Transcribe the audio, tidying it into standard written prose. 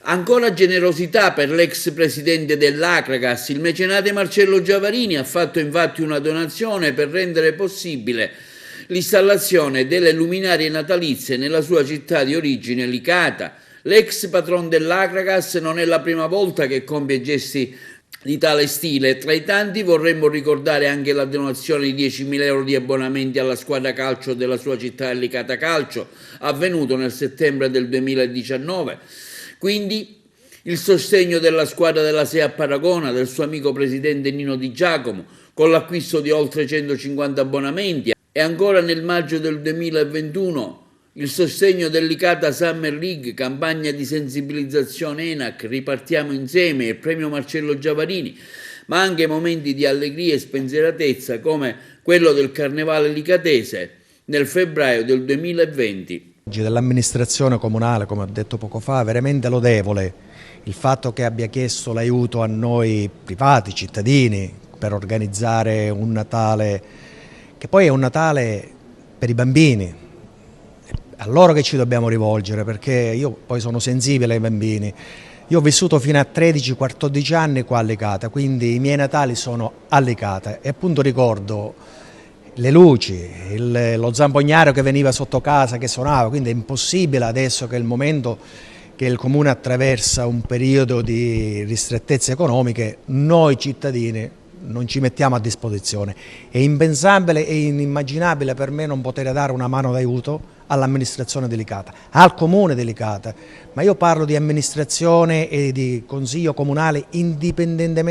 Ancora generosità per l'ex presidente dell'Acragas, il mecenate Marcello Giavarini ha fatto infatti una donazione per rendere possibile l'installazione delle luminarie natalizie nella sua città di origine Licata. L'ex patron dell'Acragas non è la prima volta che compie gesti di tale stile. Tra i tanti vorremmo ricordare anche la donazione di 10.000 euro di abbonamenti alla squadra calcio della sua città Licata Calcio, avvenuto nel settembre del 2019. Quindi il sostegno della squadra della SEA Paragona, del suo amico presidente Nino Di Giacomo, con l'acquisto di oltre 150 abbonamenti, e ancora nel maggio del 2021 il sostegno dell'Icata Summer League, campagna di sensibilizzazione ENAC, ripartiamo insieme, e premio Marcello Giavarini, ma anche momenti di allegria e spensieratezza come quello del Carnevale Licatese nel febbraio del 2020. Dell'amministrazione comunale, come ho detto poco fa, è veramente lodevole il fatto che abbia chiesto l'aiuto a noi privati, cittadini, per organizzare un Natale che poi è un Natale per i bambini. A loro che ci dobbiamo rivolgere, perché io poi sono sensibile ai bambini. Io ho vissuto fino a 13-14 anni qua a Licata, quindi i miei Natali sono a Licata e appunto ricordo le luci, lo zampognaro che veniva sotto casa, che suonava, quindi è impossibile adesso che è il momento che il Comune attraversa un periodo di ristrettezze economiche, noi cittadini non ci mettiamo a disposizione. È impensabile e inimmaginabile per me non poter dare una mano d'aiuto all'amministrazione delicata, al Comune delicata, ma io parlo di amministrazione e di consiglio comunale indipendentemente